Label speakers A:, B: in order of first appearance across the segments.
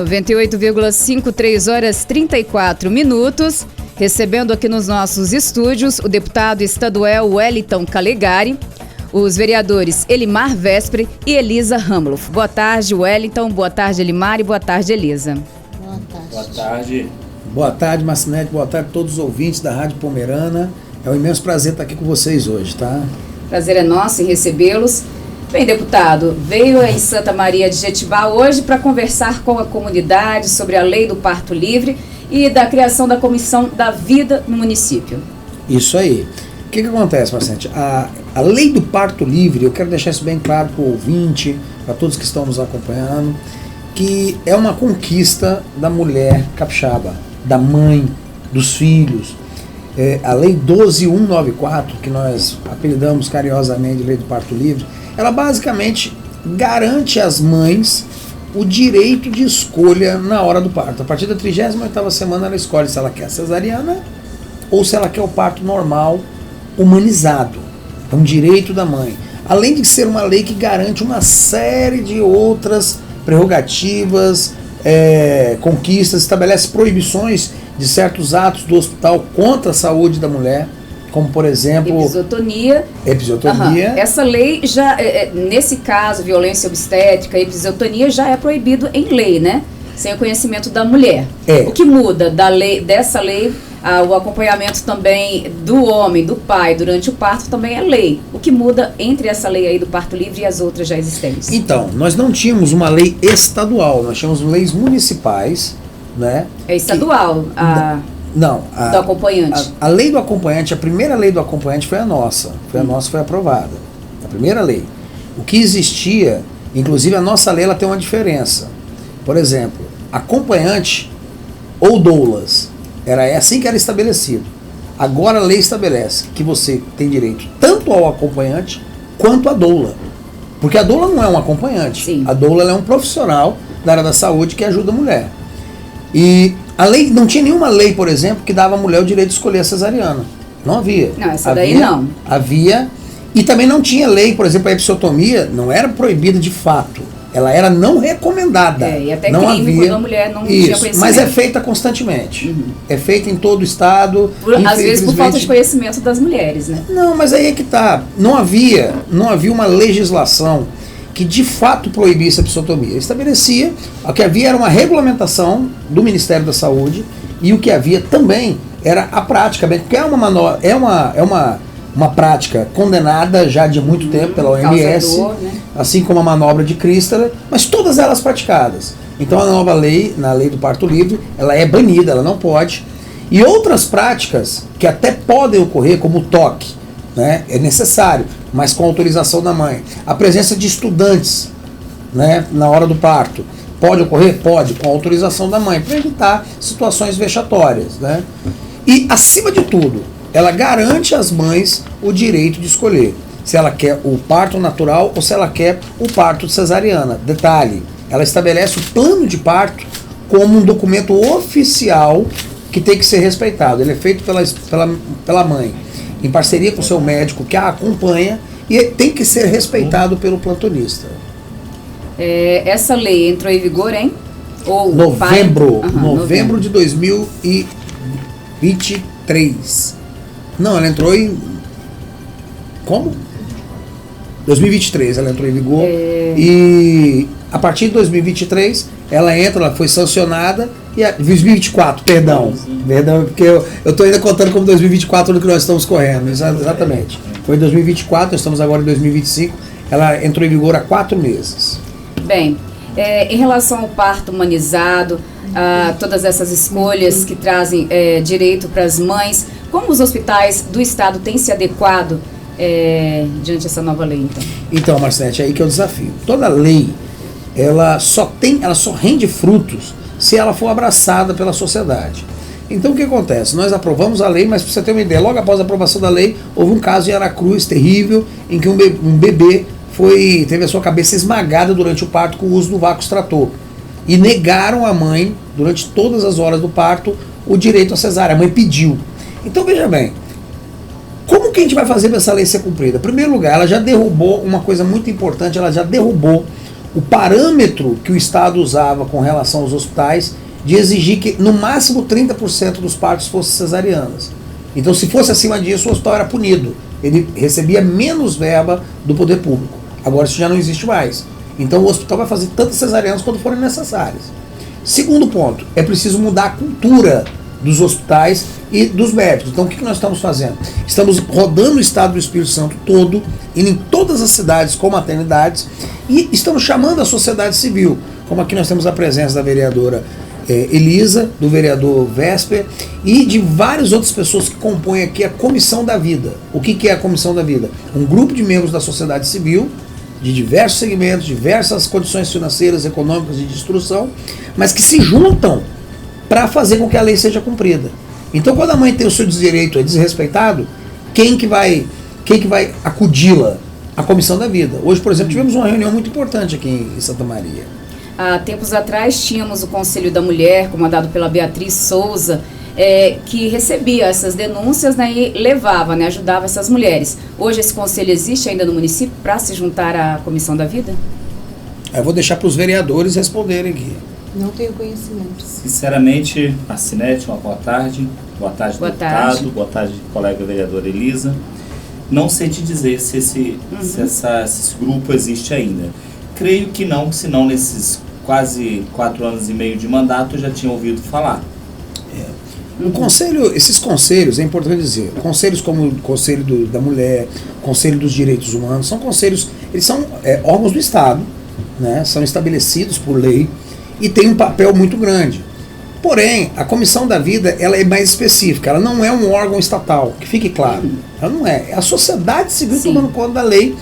A: 98,5, 3 horas 34 minutos. Recebendo aqui nos nossos estúdios o deputado estadual Wellington Calegari, os vereadores Elimar Vespre e Elisa Ramloff. Boa tarde, Wellington. Boa tarde, Elimar. E boa tarde, Elisa.
B: Boa tarde.
C: Boa tarde.
D: Boa tarde, Marcinete. Boa tarde a todos os ouvintes da Rádio Pomerana. É um imenso prazer estar aqui com vocês hoje, tá?
A: Prazer é nosso em recebê-los. Bem, deputado, veio em Santa Maria de Jetibá hoje para conversar com a comunidade sobre a lei do parto livre e da criação da Comissão da Vida no município.
D: Isso aí. O que acontece, Marcinete? A lei do parto livre, eu quero deixar isso bem claro para o ouvinte, para todos que estão nos acompanhando, que é uma conquista da mulher capixaba, da mãe, dos filhos. A lei 12.194, que nós apelidamos carinhosamente de lei do parto livre, ela basicamente garante às mães o direito de escolha na hora do parto. A partir da 38ª semana ela escolhe se ela quer a cesariana ou se ela quer o parto normal humanizado. É um direito da mãe. Além de ser uma lei que garante uma série de outras prerrogativas, conquistas, estabelece proibições de certos atos do hospital contra a saúde da mulher, como por exemplo
A: episiotomia. Uhum. Essa lei já, nesse caso, violência obstétrica, episiotomia já é proibido em lei, né? Sem o conhecimento da mulher. O que muda dessa lei, o acompanhamento também do homem, do pai, durante o parto também é lei. O que muda entre essa lei aí do parto livre e as outras já existentes?
D: Então, nós não tínhamos uma lei estadual, nós tínhamos leis municipais, né?
A: É estadual
D: Não,
A: do acompanhante.
D: A lei do acompanhante, a primeira lei do acompanhante foi a nossa. Foi aprovada. A primeira lei. O que existia, inclusive a nossa lei, ela tem uma diferença. Por exemplo, acompanhante ou doulas, era assim que era estabelecido. Agora a lei estabelece que você tem direito tanto ao acompanhante quanto à doula. Porque a doula não é um acompanhante.
A: Sim.
D: A doula ela é um profissional da área da saúde que ajuda a mulher. E a lei, não tinha nenhuma lei, por exemplo, que dava à mulher o direito de escolher a cesariana. Não havia.
A: Não, essa daí não.
D: Havia. E também não tinha lei, por exemplo, a episiotomia não era proibida de fato. Ela era não recomendada.
A: E até
D: não
A: crime
D: havia.
A: Quando a mulher não tinha conhecimento.
D: Mas é feita constantemente.
A: Uhum.
D: É feita em todo o estado.
A: Às vezes por falta de conhecimento das mulheres, né?
D: Não, mas aí é que tá. Não havia uma legislação que de fato proibisse a episiotomia. Estabelecia, o que havia era uma regulamentação do Ministério da Saúde e o que havia também era a prática, porque é uma prática condenada já de muito tempo pela OMS,
A: causador, né?
D: assim como a manobra de Chrysler, mas todas elas praticadas. Então a nova lei, na lei do parto livre, ela é banida, ela não pode. E outras práticas que até podem ocorrer, como o toque, né, é necessário, mas com autorização da mãe. A presença de estudantes, né, na hora do parto, pode ocorrer? Pode, com autorização da mãe, para evitar situações vexatórias, né? E, acima de tudo, ela garante às mães o direito de escolher se ela quer o parto natural ou se ela quer o parto cesariana. Detalhe, ela estabelece o plano de parto como um documento oficial que tem que ser respeitado. Ele é feito pela mãe, em parceria com o seu médico que a acompanha, e tem que ser respeitado pelo plantonista.
A: Essa lei entrou em vigor em?
D: Novembro de 2023. Não, ela entrou em... Como? 2023 ela entrou em vigor. E a partir de 2023 ela foi sancionada. 2024, perdão, porque eu estou ainda contando como 2024 no que nós estamos correndo, exatamente. Foi em 2024, nós estamos agora em 2025, ela entrou em vigor há 4 meses.
A: Bem, em relação ao parto humanizado, a todas essas escolhas que trazem direito para as mães, como os hospitais do estado têm se adequado diante dessa nova lei, então?
D: Então, Marcinete, é aí que é o desafio. Toda lei, ela só rende frutos se ela for abraçada pela sociedade. Então o que acontece? Nós aprovamos a lei, mas para você ter uma ideia, logo após a aprovação da lei, houve um caso em Aracruz terrível, em que um bebê teve a sua cabeça esmagada durante o parto com o uso do vácuo extrator. E negaram à mãe, durante todas as horas do parto, o direito à cesárea. A mãe pediu. Então veja bem, como que a gente vai fazer para essa lei ser cumprida? Em primeiro lugar, ela já derrubou uma coisa muito importante, ela já derrubou o parâmetro que o Estado usava com relação aos hospitais de exigir que no máximo 30% dos partos fossem cesarianas. Então, se fosse acima disso, o hospital era punido. Ele recebia menos verba do poder público. Agora isso já não existe mais. Então o hospital vai fazer tantas cesarianas quanto forem necessárias. Segundo ponto, é preciso mudar a cultura dos hospitais e dos médicos. Então o que nós estamos fazendo? Estamos rodando o estado do Espírito Santo todo, indo em todas as cidades com maternidades, e estamos chamando a sociedade civil, como aqui nós temos a presença da vereadora Elisa, do vereador Vesper e de várias outras pessoas que compõem aqui a Comissão da Vida. O que é a Comissão da Vida? Um grupo de membros da sociedade civil, de diversos segmentos, diversas condições financeiras, econômicas e de instrução, mas que se juntam para fazer com que a lei seja cumprida. Então, quando a mãe tem o seu direito desrespeitado, quem que vai acudi-la? A Comissão da Vida. Hoje, por exemplo, tivemos uma reunião muito importante aqui em Santa Maria.
A: Há tempos atrás tínhamos o Conselho da Mulher, comandado pela Beatriz Souza, que recebia essas denúncias, né, e levava, né, ajudava essas mulheres. Hoje esse conselho existe ainda no município para se juntar à Comissão da Vida?
D: Eu vou deixar para os vereadores responderem aqui.
B: Não tenho conhecimento.
C: Sinceramente, Marcinete, uma boa tarde. Boa tarde, deputado. Boa tarde, colega vereadora Elisa. Não sei te dizer se esse grupo existe ainda. Creio que não, senão nesses quase 4 anos e meio de mandato eu já tinha ouvido falar.
D: Um conselho, esses conselhos, é importante dizer, conselhos como o Conselho da Mulher, Conselho dos Direitos Humanos, são conselhos, eles são órgãos do Estado, né, são estabelecidos por lei e têm um papel muito grande. Porém, a Comissão da Vida, ela é mais específica, ela não é um órgão estatal, que fique claro. Ela não é. É a sociedade civil tomando conta da lei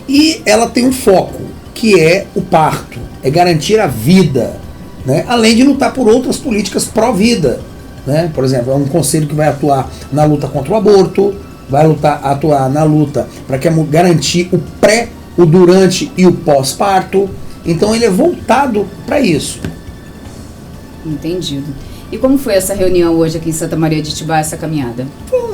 D: e ela tem um foco, que é o parto, é garantir a vida, né? Além de lutar por outras políticas pró-vida, né? Por exemplo, é um conselho que vai atuar na luta contra o aborto, vai atuar na luta para garantir o pré, o durante e o pós-parto. Então ele é voltado para isso.
A: Entendido. E como foi essa reunião hoje aqui em Santa Maria de Itibá, essa caminhada?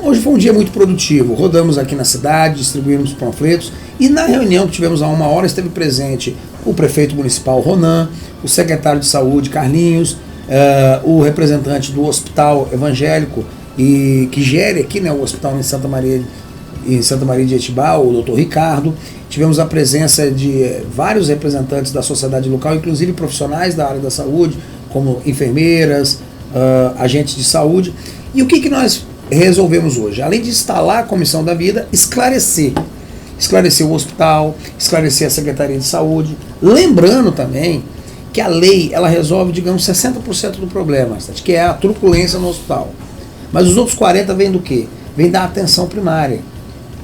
D: Hoje foi um dia muito produtivo. Rodamos aqui na cidade, distribuímos panfletos e na reunião que tivemos há 1 hora esteve presente o prefeito municipal Ronan, o secretário de saúde Carlinhos, o representante do hospital evangélico e que gere aqui, né, o hospital em Santa Maria de Itibá, o doutor Ricardo. Tivemos a presença de vários representantes da sociedade local, inclusive profissionais da área da saúde, como enfermeiras, agentes de saúde. E o que nós resolvemos hoje? Além de instalar a Comissão da Vida, esclarecer o hospital, esclarecer a Secretaria de Saúde, lembrando também que a lei, ela resolve, digamos, 60% do problema, que é a truculência no hospital. Mas os outros 40% vêm do quê? Vem da atenção primária.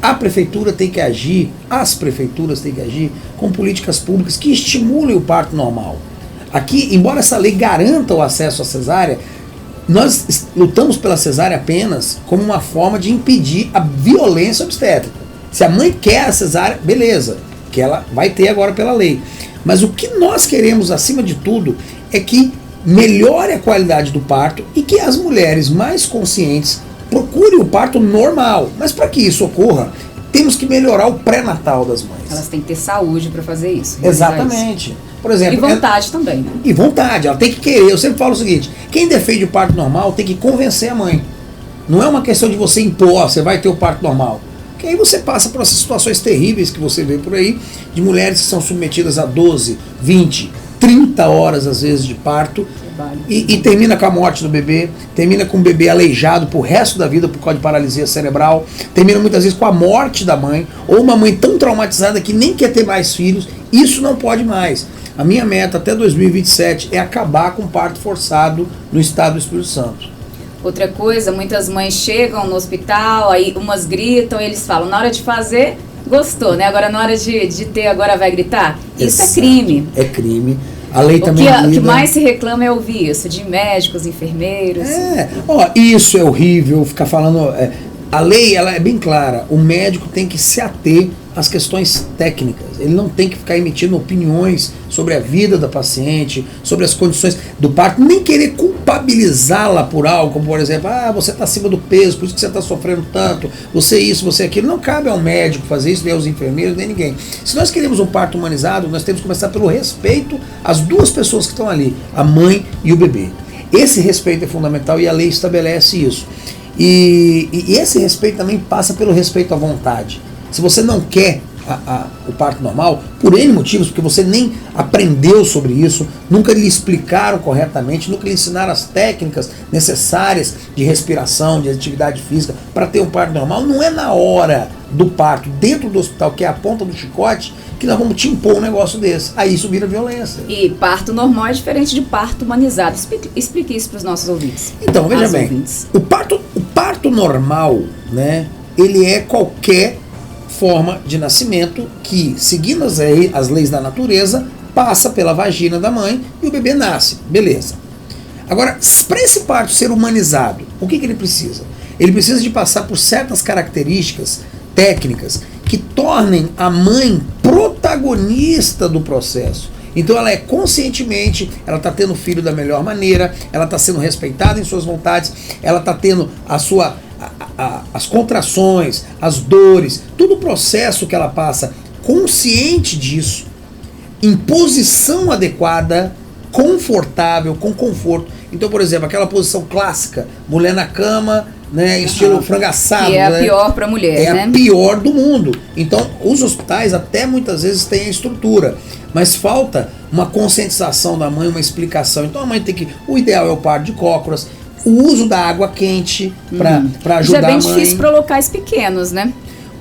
D: A prefeitura tem que agir, as prefeituras têm que agir com políticas públicas que estimulem o parto normal. Aqui, embora essa lei garanta o acesso à cesárea, nós lutamos pela cesárea apenas como uma forma de impedir a violência obstétrica. Se a mãe quer a cesárea, beleza, que ela vai ter agora pela lei. Mas o que nós queremos, acima de tudo, é que melhore a qualidade do parto e que as mulheres mais conscientes procurem o parto normal. Mas para que isso ocorra, temos que melhorar o pré-natal das mães.
A: Elas têm que ter saúde para fazer isso.
D: Exatamente. Por exemplo,
A: e vontade também, né?
D: E vontade, ela tem que querer. Eu sempre falo o seguinte, quem defende o parto normal tem que convencer a mãe. Não é uma questão de você impor, você vai ter o parto normal. Porque aí você passa por essas situações terríveis que você vê por aí, de mulheres que são submetidas a 12, 20, 30 horas às vezes de parto, e termina com a morte do bebê, termina com o bebê aleijado pro resto da vida por causa de paralisia cerebral, termina muitas vezes com a morte da mãe, ou uma mãe tão traumatizada que nem quer ter mais filhos. Isso não pode mais. A minha meta até 2027 é acabar com o parto forçado no estado do Espírito Santo.
A: Outra coisa, muitas mães chegam no hospital, aí umas gritam, eles falam, na hora de fazer, gostou, né? Agora na hora de ter, agora vai gritar? Isso
D: Exato.
A: É crime.
D: É crime. A lei também
A: o que mais se reclama é ouvir isso, de médicos, enfermeiros.
D: Isso é horrível, ficar falando... A lei, ela é bem clara, o médico tem que se ater às questões técnicas, ele não tem que ficar emitindo opiniões sobre a vida da paciente, sobre as condições do parto, nem querer culpabilizá-la por algo, como por exemplo, você está acima do peso, por isso que você está sofrendo tanto, você isso, você aquilo. Não cabe ao médico fazer isso, nem aos enfermeiros, nem ninguém. Se nós queremos um parto humanizado, nós temos que começar pelo respeito às duas pessoas que estão ali, a mãe e o bebê. Esse respeito é fundamental e a lei estabelece isso. E esse respeito também passa pelo respeito à vontade. Se você não quer o parto normal, por N motivos, porque você nem aprendeu sobre isso, nunca lhe explicaram corretamente, nunca lhe ensinaram as técnicas necessárias de respiração, de atividade física para ter um parto normal, não é na hora do parto, dentro do hospital, que é a ponta do chicote, que nós vamos te impor um negócio desse. Aí isso vira violência.
A: E parto normal é diferente de parto humanizado. Explique isso para os nossos ouvintes.
D: Então, veja bem, o parto normal, né, ele é qualquer forma de nascimento que, seguindo as leis da natureza, passa pela vagina da mãe e o bebê nasce. Beleza. Agora, para esse parto ser humanizado, o que ele precisa? Ele precisa de passar por certas características técnicas que tornem a mãe protagonista do processo. Então ela é conscientemente, ela está tendo o filho da melhor maneira, ela está sendo respeitada em suas vontades, ela está tendo as contrações, as dores, todo o processo que ela passa consciente disso, em posição adequada, confortável, com conforto. Então, por exemplo, aquela posição clássica, mulher na cama, né, estilo frango assado.
A: Que é a pior para a mulher, né?
D: É a pior do mundo. Então, os hospitais até muitas vezes têm a estrutura, mas falta uma conscientização da mãe, uma explicação. Então a mãe tem que... O ideal é o parto de cócoras, o uso da água quente para ajudar a mãe.
A: Já é bem difícil para locais pequenos, né?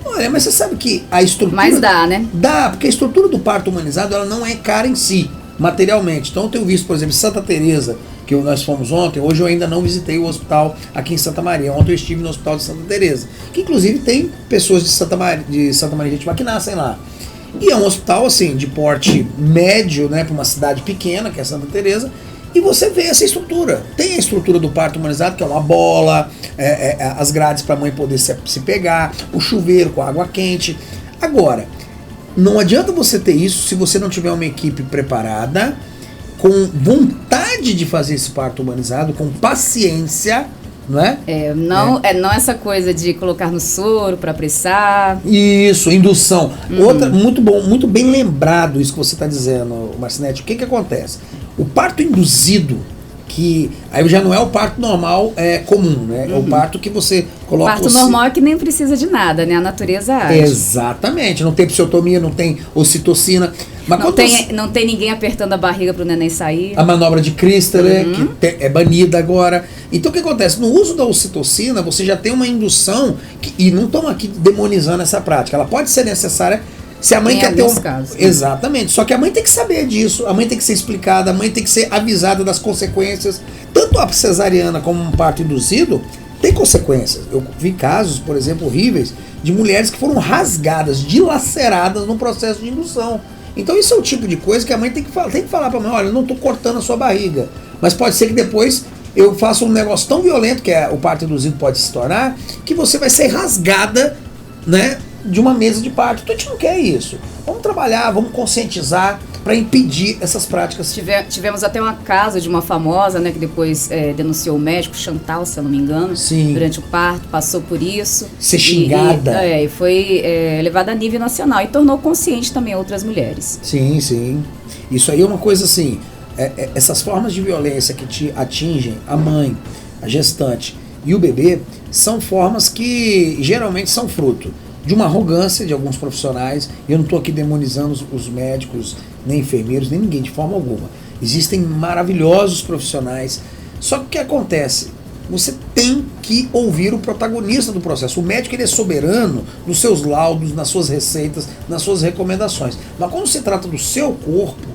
D: Olha, mas você sabe que a estrutura...
A: Mas dá, né?
D: Dá, porque a estrutura do parto humanizado ela não é cara em si, materialmente. Então eu tenho visto, por exemplo, Santa Teresa, que nós fomos ontem. Hoje eu ainda não visitei o hospital aqui em Santa Maria. Ontem eu estive no hospital de Santa Teresa, que inclusive tem pessoas de Santa Maria que nascem lá. E é um hospital assim de porte médio, né, para uma cidade pequena, que é Santa Teresa. E você vê essa estrutura. Tem a estrutura do parto humanizado, que é uma bola, as grades para a mãe poder se pegar, o chuveiro com água quente. Agora, não adianta você ter isso se você não tiver uma equipe preparada, com vontade de fazer esse parto humanizado, com paciência, não é?
A: Não essa coisa de colocar no soro para apressar.
D: Isso, indução. Outra, muito bom, muito bem lembrado isso que você está dizendo, Marcinete. O que acontece? O parto induzido, que aí já não é o parto normal comum, né? É o parto que você coloca...
A: O parto normal é que nem precisa de nada, né? A natureza age.
D: Exatamente. Não tem episiotomia, não tem ocitocina. Mas
A: não tem ninguém apertando a barriga para o neném sair.
D: A manobra de Christler, que é banida agora. Então o que acontece? No uso da ocitocina, você já tem uma indução, e não estamos aqui demonizando essa prática. Ela pode ser necessária se a mãe quer ter
A: casos, né?
D: Exatamente. Só que a mãe tem que saber disso, a mãe tem que ser explicada, a mãe tem que ser avisada das consequências. Tanto a cesariana como um parto induzido tem consequências. Eu vi casos, por exemplo, horríveis, de mulheres que foram rasgadas, dilaceradas no processo de indução. Então isso é o tipo de coisa que a mãe tem que falar para a mãe: olha, eu não estou cortando a sua barriga, mas pode ser que depois eu faça um negócio tão violento, que o parto induzido pode se tornar, que você vai ser rasgada, né, de uma mesa de parto. Então a gente não quer isso. Vamos trabalhar, vamos conscientizar para impedir essas práticas.
A: Tivemos até uma casa de uma famosa, né, que depois denunciou o médico, Chantal, se eu não me engano.
D: Sim.
A: Durante o parto, passou por isso.
D: Ser xingada.
A: E foi levada a nível nacional e tornou consciente também outras mulheres.
D: Sim, sim. Isso aí é uma coisa assim, essas formas de violência que te atingem a mãe, a gestante e o bebê, são formas que geralmente são fruto de uma arrogância de alguns profissionais. Eu não estou aqui demonizando os médicos, nem enfermeiros, nem ninguém, de forma alguma. Existem maravilhosos profissionais. Só que o que acontece? Você tem que ouvir o protagonista do processo. O médico, ele é soberano nos seus laudos, nas suas receitas, nas suas recomendações. Mas quando se trata do seu corpo,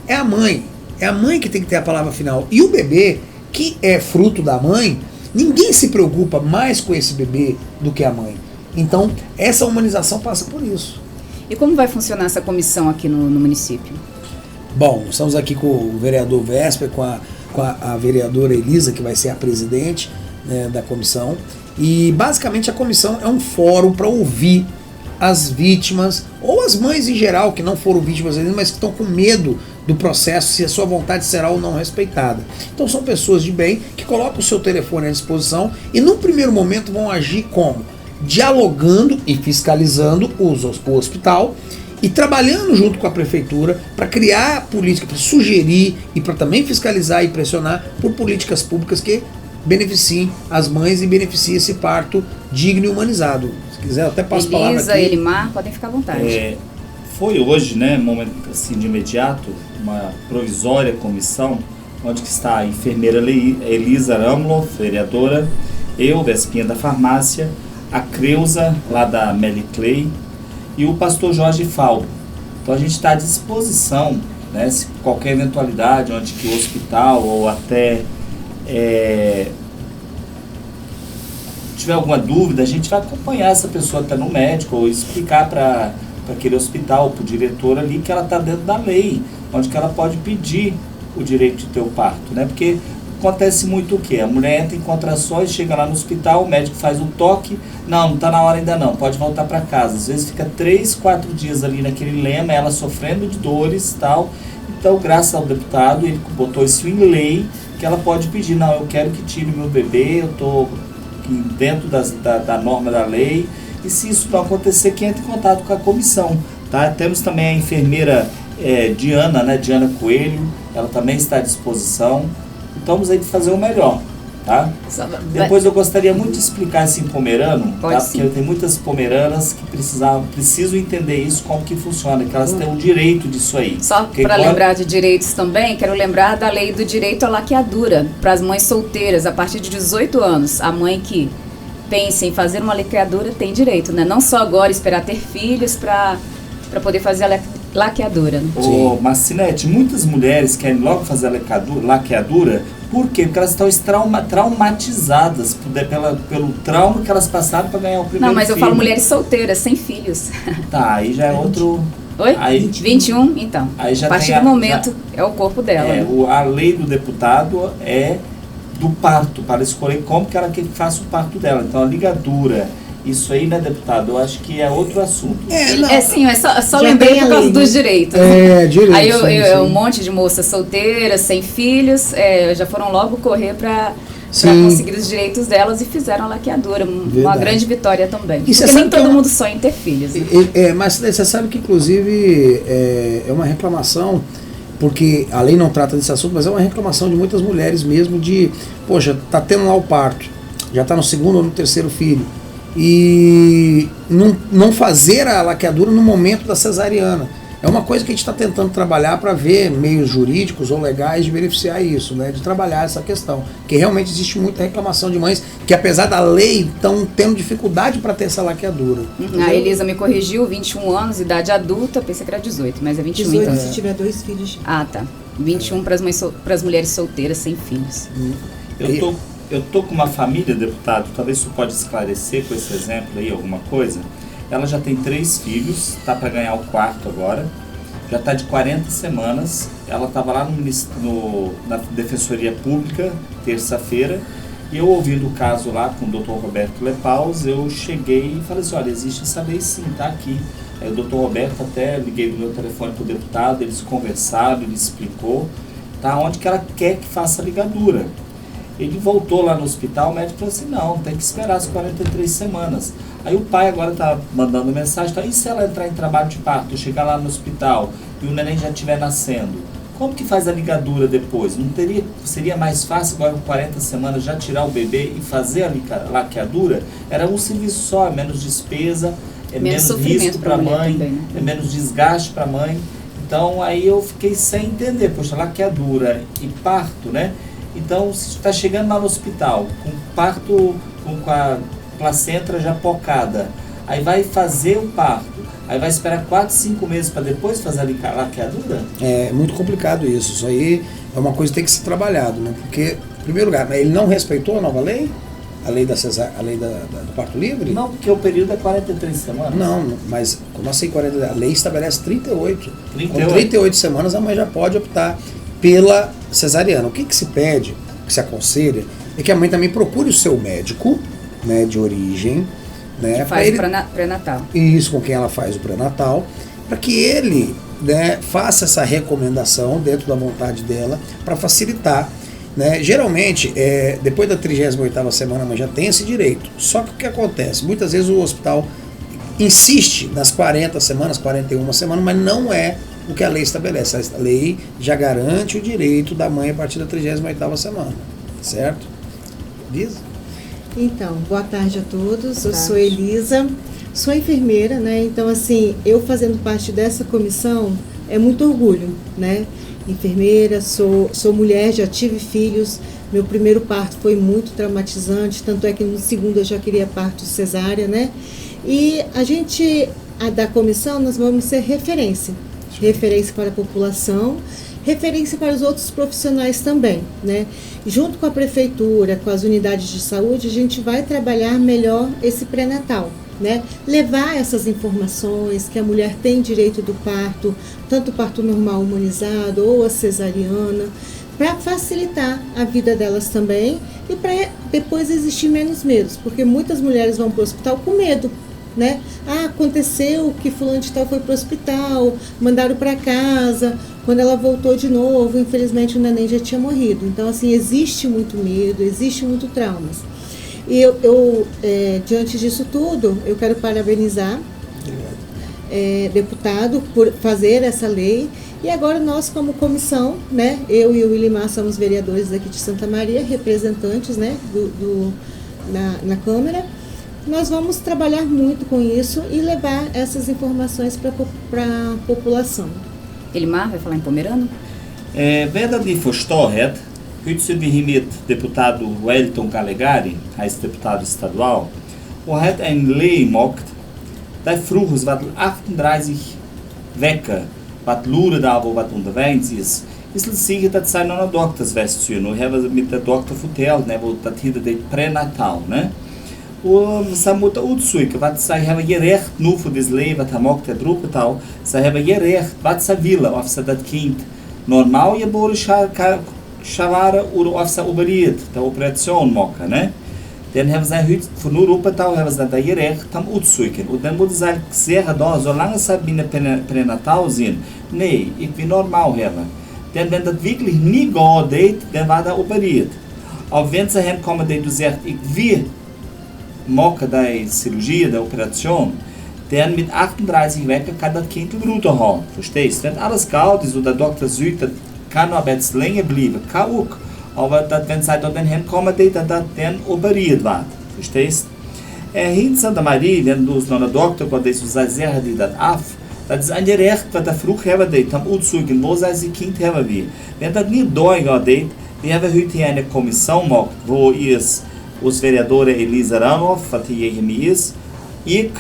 D: é a mãe. É a mãe que tem que ter a palavra final. E o bebê, que é fruto da mãe, ninguém se preocupa mais com esse bebê do que a mãe. Então, essa humanização passa por isso.
A: E como vai funcionar essa comissão aqui no município?
D: Bom, nós estamos aqui com o vereador Vésper, com a vereadora Elisa, que vai ser a presidente, né, da comissão. E basicamente a comissão é um fórum para ouvir as vítimas, ou as mães em geral, que não foram vítimas ainda, mas que estão com medo do processo, se a sua vontade será ou não respeitada. Então são pessoas de bem que colocam o seu telefone à disposição e no primeiro momento vão agir como? Dialogando e fiscalizando o hospital e trabalhando junto com a prefeitura para criar política, para sugerir e para também fiscalizar e pressionar por políticas públicas que beneficiem as mães e beneficiem esse parto digno e humanizado. Se quiser, até passo a palavra aqui.
A: Elisa, Elimar, podem ficar à vontade.
C: Foi hoje, né, momento assim de imediato, uma provisória comissão, onde que está a enfermeira Elisa Ramlo, vereadora, eu, Vespinha da farmácia, a Creuza, lá da Meli Clay, e o pastor Jorge Falbo. Então a gente está à disposição, né, se qualquer eventualidade, onde que o hospital ou até tiver alguma dúvida, a gente vai acompanhar essa pessoa até no médico ou explicar para aquele hospital, para o diretor ali, que ela está dentro da lei, onde que ela pode pedir o direito de ter o parto, né? Porque acontece muito o quê? A mulher entra em contrações, chega lá no hospital, o médico faz o toque, não está na hora ainda não, pode voltar para casa. Às vezes fica 3, 4 dias ali naquele lema, ela sofrendo de dores e tal. Então, graças ao deputado, ele botou isso em lei, que ela pode pedir, não, eu quero que tire o meu bebê, eu estou dentro da norma da lei. E se isso não acontecer, que entre em contato com a comissão. Tá? Temos também a enfermeira Diana, né? Diana Coelho, ela também está à disposição. Então vamos aí fazer o melhor. Tá? Depois eu gostaria muito de explicar esse pomerano, tá? Porque tem muitas pomeranas que precisam entender isso, como que funciona, que elas têm o direito disso aí.
A: Só para lembrar de direitos também, quero lembrar da lei do direito à laqueadura para as mães solteiras a partir de 18 anos. A mãe que pensa em fazer uma laqueadura tem direito, né? Não só agora esperar ter filhos para poder fazer a laqueadura. Né?
C: Ô, Marcinete, muitas mulheres querem logo fazer a laqueadura. Por quê? Porque elas estão traumatizadas pelo trauma que elas passaram para ganhar o primeiro filho.
A: Não, mas eu falo mulheres solteiras, sem filhos.
C: Tá, aí já é outro...
A: Oi? Aí, 21, então. Aí já a partir do momento é o corpo dela. Né?
C: A lei do deputado é do parto, para escolher como que ela quer que faça o parto dela. Então a ligadura, isso aí, né, deputado? Eu acho que é outro assunto.
A: Sim, só lembrei por causa dos direitos.
D: Direitos.
A: Aí um monte de moças solteiras, sem filhos, já foram logo correr para conseguir os direitos delas e fizeram a laqueadura. Uma grande vitória também. E porque nem todo mundo sonha em ter filhos. Né?
D: Mas você sabe que, inclusive, é uma reclamação, porque a lei não trata desse assunto, mas é uma reclamação de muitas mulheres mesmo de, poxa, tá tendo lá o parto, já tá no segundo ou no terceiro filho, e não fazer a laqueadura no momento da cesariana. É uma coisa que a gente está tentando trabalhar para ver meios jurídicos ou legais de beneficiar isso, né? De trabalhar essa questão. Porque realmente existe muita reclamação de mães que, apesar da lei, estão tendo dificuldade para ter essa laqueadura.
A: A Elisa me corrigiu, 21 anos, idade adulta, pensei que era 18, mas é 21.
B: 18 então. Se tiver 2 filhos.
A: Ah, tá. 21 para as mulheres solteiras sem filhos.
C: Eu tô com uma família, deputado, talvez você pode esclarecer com esse exemplo aí alguma coisa. Ela já tem 3 filhos, está para ganhar o 4º agora, já está de 40 semanas, ela estava lá na Defensoria Pública, terça-feira, e eu ouvindo o caso lá com o Dr. Roberto Lepaus, eu cheguei e falei assim, olha, existe essa lei sim, está aqui. Aí o Dr. Roberto até liguei no meu telefone para o deputado, eles conversaram, ele explicou, tá, onde que ela quer que faça a ligadura. Ele voltou lá no hospital, o médico falou assim, não, tem que esperar as 43 semanas. Aí o pai agora está mandando mensagem, tá, e se ela entrar em trabalho de parto, chegar lá no hospital e o neném já estiver nascendo, como que faz a ligadura depois? Seria mais fácil agora com 40 semanas já tirar o bebê e fazer a laqueadura? Era um serviço só, é menos despesa, é menos risco para a mãe, também, né? É menos desgaste para a mãe. Então aí eu fiquei sem entender, poxa, laqueadura e parto, né? Então, se está chegando lá no hospital, com parto, com a placenta já pocada, aí vai fazer o parto, aí vai esperar 4, 5 meses para depois fazer a laqueadura?
D: É muito complicado isso. Isso aí é uma coisa que tem que ser trabalhado, né? Porque, em primeiro lugar, ele não respeitou a nova lei? A lei do parto livre?
C: Não, porque o período é 43 semanas.
D: Não, mas como assim 40? A lei estabelece 38. Com 38 semanas a mãe já pode optar pela cesariana. O que se pede, o que se aconselha, é que a mãe também procure o seu médico né, de origem, né,
A: que faz o pré-natal.
D: Isso, com quem ela faz o pré-natal, para que ele, né, faça essa recomendação dentro da vontade dela para facilitar. Né? Geralmente, depois da 38ª semana, mas já tem esse direito. Só que o que acontece? Muitas vezes o hospital insiste nas 40 semanas, 41 semanas, mas não é o que a lei estabelece. A lei já garante o direito da mãe a partir da 38ª semana, certo? Diz?
B: Então, boa tarde a todos. Eu sou Elisa, sou enfermeira, né? Então, assim, eu fazendo parte dessa comissão é muito orgulho, né? Enfermeira, sou mulher, já tive filhos. Meu primeiro parto foi muito traumatizante, tanto é que no segundo eu já queria parto cesárea, né? E a gente, da comissão, nós vamos ser referência para a população, referência para os outros profissionais também, né? Junto com a prefeitura, com as unidades de saúde, a gente vai trabalhar melhor esse pré-natal, né? Levar essas informações que a mulher tem direito do parto, tanto o parto normal humanizado ou a cesariana, para facilitar a vida delas também e para depois existir menos medos, porque muitas mulheres vão para o hospital com medo, né? Ah, aconteceu que fulano de tal foi para o hospital, mandaram para casa, quando ela voltou de novo, infelizmente o neném já tinha morrido. Então, assim, existe muito medo, existe muito traumas. E eu diante disso tudo, eu quero parabenizar deputado por fazer essa lei. E agora nós, como comissão, né, eu e o Willimar somos vereadores aqui de Santa Maria, representantes, né, na Câmara. Nós vamos trabalhar muito com isso e levar essas informações para a população.
A: Willimar vai falar em pomerano?
C: Wer die verstanden, heute sind wir hier mit Deputado Wellington Calegari, heißt Deputado estadual, und hat ein Lei gemacht, da früher was 38 Wecker, was Lure da, wo was unterwegs ist, ist sicher, dass es noch eine Doktorsversion, und haben mit der Doktor vertellt, ne, wo das hier der Pränatal, ne? Und sie muss auch suchen, was sie haben gerecht, nur für das Leben, was sie macht, der Drucketal, sie haben gerecht, was sie will, ob sie das Kind normal geboren schauen oder ob sie operiert, die Operation machen, ne? Dann haben sie heute von nur Drucketal, haben sie das gerecht, haben auch suchen. Und dann muss ich sagen, da, solange sie bei Pränatal sind, nee, ich will normal haben. Denn wenn das wirklich nie geht, dann war das operiert. Aber wenn sie hinkommen, die du sagst, ich will machen da cirurgia, da Operation, dann mit 38 Wochen kann das Kind runterhauen. Verstehst du? Wenn alles gut ist und der Doktor sagt, das kann noch etwas länger bleiben, kann auch. Aber dat, wenn sie dort hinkommen, dann operiert wird. Verstehst du? In Santa Maria, wenn du noch einen Doktor hast, der sagt, sie das ab, das ist ein Recht, was der Frucht haben wird, am Aussuchen, wo sie das Kind haben will. Wenn das nicht durchgeht, wir haben heute hier eine Kommission gemacht, wo os vereadores Elisa Ranoff, was hier ist, ich,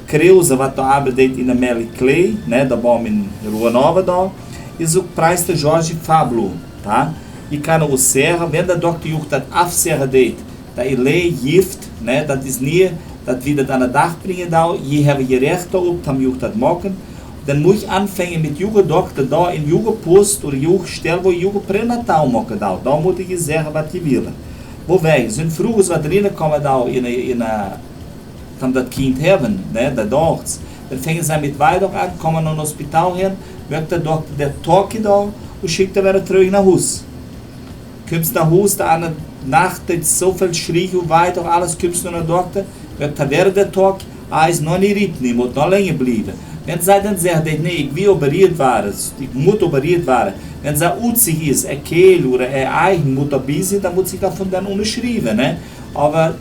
C: Creuza, was da arbeitet in der Meli Clay, né, da bom in Rua Nova da, e o Preista Jorge Fablo, tá? E kann o Serra, wenn der Doktor jucht das Afserra deit, da ele gift, né, das ist nie, das wieder an der Dach bringen da, je haben je Rechte ob, tam jucht das machen, dann muss ich anfangen mit Jugend Doktor da in Jugend Post oder Jugend Stelle, wo Jugend Pränatal machen da muss ich sagen, was ich will. Wo wij zijn vroeger wat erin komen daar dan dat kind hebben, ne, dat docht. Dan vingen ze met weinig aan, komen naar het hospitaal heen, werkt de dokter der Tag daar en schickt er weer terug naar huis. Kommst naar huis, de andere nacht, dat zoveel schreeuwen en weiter, alles kommst naar de dokter, werkt er weer de Tag, is nog niet rit, niet, moet nog langer blijven. Wenn sie dann sagt, nee, ich will operiert werden, ich muss operiert werden, wenn sie utzig ist, Kehl oder Eichen muss dabei sein, dann muss ich davon dann unterschreiben. Ne? Aber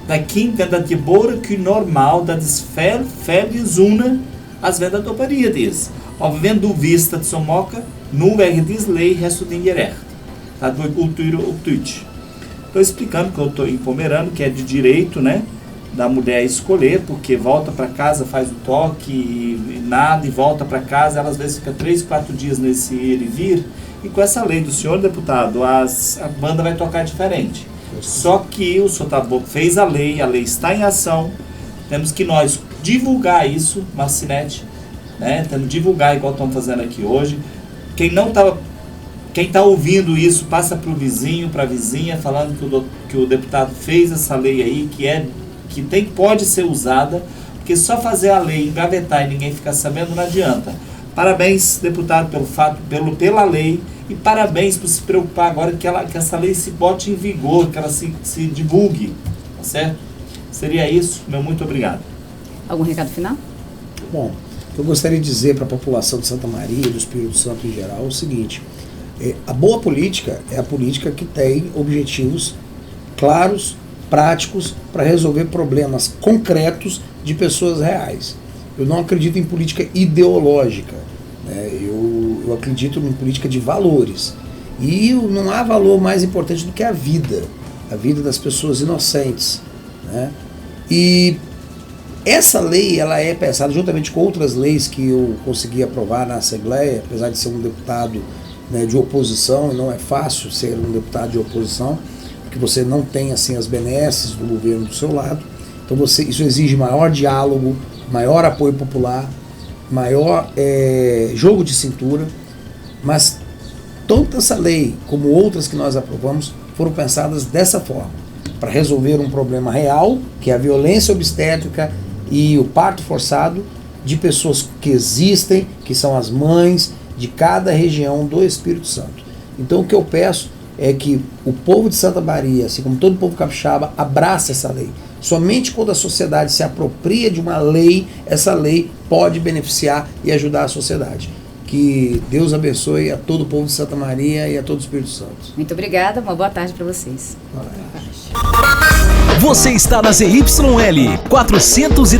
C: das Kind, wenn das geboren ist, normal, das ist viel gesünder, als wenn das operiert ist. Aber wenn du willst, das zu machen, nur wegen dieser Lei hast du den Recht. Das wird cultura auf Deutsch. Estou explicando que eu estou em Pomerano, que é de direito, né? Da mulher escolher, porque volta para casa, faz o toque e nada, e volta para casa, ela às vezes fica 3, 4 dias nesse ir e vir, e com essa lei do senhor deputado, a banda vai tocar diferente. Só que o senhor fez a lei está em ação, temos que nós divulgar isso, Marcinete, né? Temos que divulgar igual estamos fazendo aqui hoje. Quem não estava Quem está ouvindo isso, passa para o vizinho, para a vizinha, falando que o deputado fez essa lei aí, pode ser usada, porque só fazer a lei, engavetar e ninguém ficar sabendo não adianta. Parabéns, deputado, pela lei, e parabéns por se preocupar agora que essa lei se bote em vigor, que ela se divulgue, tá certo? Seria isso, meu muito obrigado.
A: Algum recado final?
D: Bom, eu gostaria de dizer para a população de Santa Maria, do Espírito Santo em geral, o seguinte: a boa política é a política que tem objetivos claros, práticos, para resolver problemas concretos de pessoas reais. Eu não acredito em política ideológica, né? Eu acredito em política de valores. E não há valor mais importante do que a vida das pessoas inocentes, né? E essa lei, ela é pensada juntamente com outras leis que eu consegui aprovar na Assembleia, apesar de ser um deputado, né, de oposição, e não é fácil ser um deputado de oposição, porque você não tem assim as benesses do governo do seu lado. Então isso exige maior diálogo, maior apoio popular, maior jogo de cintura, mas tanto essa lei como outras que nós aprovamos foram pensadas dessa forma, para resolver um problema real, que é a violência obstétrica e o parto forçado de pessoas que existem, que são as mães de cada região do Espírito Santo. Então o que eu peço é que o povo de Santa Maria, assim como todo o povo capixaba, abrace essa lei. Somente quando a sociedade se apropria de uma lei, essa lei pode beneficiar e ajudar a sociedade. Que Deus abençoe a todo o povo de Santa Maria e a todo o Espírito Santo.
A: Muito obrigada, uma boa tarde para vocês.
E: Você está na ZYL 400